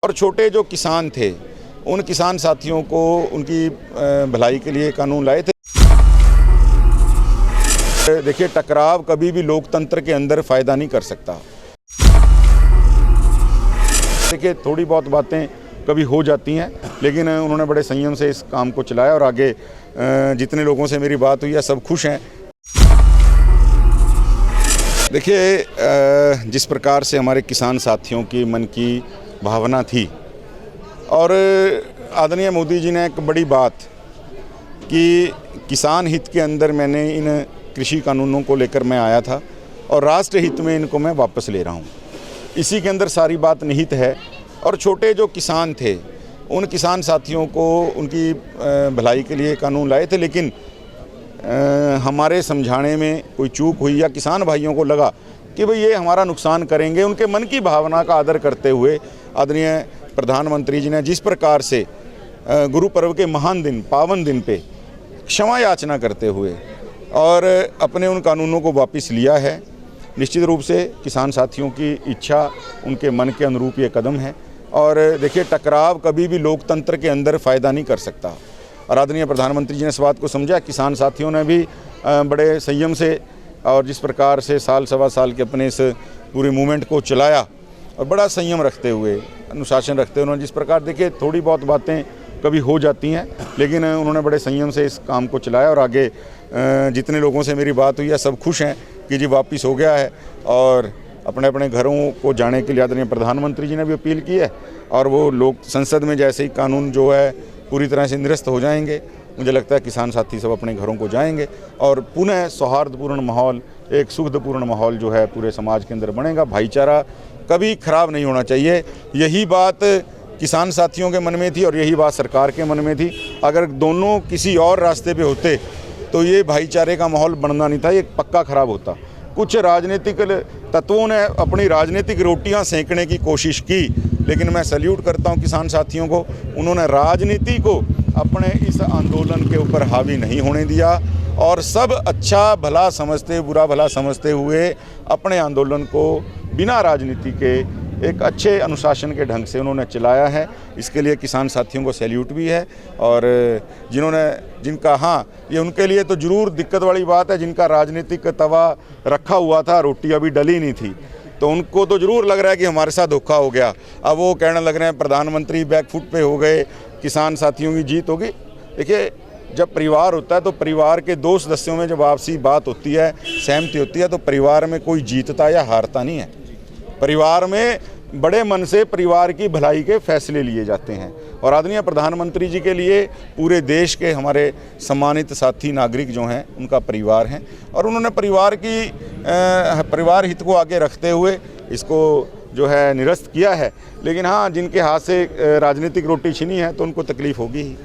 और छोटे जो किसान थे उन किसान साथियों को उनकी भलाई के लिए कानून लाए थे। देखिए, टकराव कभी भी लोकतंत्र के अंदर फ़ायदा नहीं कर सकता। देखिए, थोड़ी बहुत बातें कभी हो जाती हैं, लेकिन उन्होंने बड़े संयम से इस काम को चलाया और आगे जितने लोगों से मेरी बात हुई है सब खुश हैं। देखिए, जिस प्रकार से हमारे किसान साथियों की मन की भावना थी और आदरणीय मोदी जी ने एक बड़ी बात कि किसान हित के अंदर मैंने इन कृषि कानूनों को लेकर मैं आया था और राष्ट्र हित में इनको मैं वापस ले रहा हूँ। इसी के अंदर सारी बात निहित है। और छोटे जो किसान थे उन किसान साथियों को उनकी भलाई के लिए कानून लाए थे, लेकिन हमारे समझाने में कोई चूक हुई या किसान भाइयों को लगा कि भाई ये हमारा नुकसान करेंगे। उनके मन की भावना का आदर करते हुए आदरणीय प्रधानमंत्री जी ने जिस प्रकार से गुरु पर्व के महान दिन, पावन दिन पे क्षमा याचना करते हुए और अपने उन कानूनों को वापस लिया है, निश्चित रूप से किसान साथियों की इच्छा, उनके मन के अनुरूप ये कदम है। और देखिए, टकराव कभी भी लोकतंत्र के अंदर फ़ायदा नहीं कर सकता। और आदरणीय प्रधानमंत्री जी ने इस बात को समझा। किसान साथियों ने भी बड़े संयम से और जिस प्रकार से साल सवा साल के अपने इस पूरे मूवमेंट को चलाया और बड़ा संयम रखते हुए, अनुशासन रखते हुए उन्होंने जिस प्रकार, देखिए थोड़ी बहुत बातें कभी हो जाती हैं, लेकिन उन्होंने बड़े संयम से इस काम को चलाया और आगे जितने लोगों से मेरी बात हुई है सब खुश हैं कि जी वापस हो गया है। और अपने अपने घरों को जाने के लिए आदरणीय प्रधानमंत्री जी ने भी अपील की है। और वो लोग संसद में जैसे ही कानून जो है पूरी तरह से निरस्त हो जाएंगे, मुझे लगता है किसान साथी सब अपने घरों को जाएंगे और पुनः सौहार्दपूर्ण माहौल, एक सुखदपूर्ण माहौल जो है पूरे समाज के अंदर बनेगा। भाईचारा कभी खराब नहीं होना चाहिए। यही बात किसान साथियों के मन में थी और यही बात सरकार के मन में थी। अगर दोनों किसी और रास्ते पे होते तो ये भाईचारे का माहौल बनना नहीं था, ये पक्का खराब होता। कुछ राजनीतिक तत्वों ने अपनी राजनीतिक रोटियां सेंकने की कोशिश की, लेकिन मैं सैल्यूट करता हूं किसान साथियों को। उन्होंने राजनीति को अपने इस आंदोलन के ऊपर हावी नहीं होने दिया और सब अच्छा भला समझते, बुरा भला समझते हुए अपने आंदोलन को बिना राजनीति के एक अच्छे अनुशासन के ढंग से उन्होंने चलाया है। इसके लिए किसान साथियों को सैल्यूट भी है। और जिनका हाँ, ये उनके लिए तो ज़रूर दिक्कत वाली बात है, जिनका राजनीतिक तवा रखा हुआ था, रोटी अभी डली नहीं थी, तो उनको तो ज़रूर लग रहा है कि हमारे साथ धोखा हो गया। अब वो कहने लग रहे हैं प्रधानमंत्री बैकफुट पे हो गए, किसान साथियों की जीत होगी। देखिए, जब परिवार होता है तो परिवार के दो सदस्यों में जब आपसी बात होती है, सहमति होती है, तो परिवार में कोई जीतता या हारता नहीं है। परिवार में बड़े मन से परिवार की भलाई के फैसले लिए जाते हैं। और आदरणीय प्रधानमंत्री जी के लिए पूरे देश के हमारे सम्मानित साथी नागरिक जो हैं उनका परिवार हैं और उन्होंने परिवार हित को आगे रखते हुए इसको जो है निरस्त किया है। लेकिन हाँ, जिनके हाथ से राजनीतिक रोटी छीनी है तो उनको तकलीफ़ होगी ही।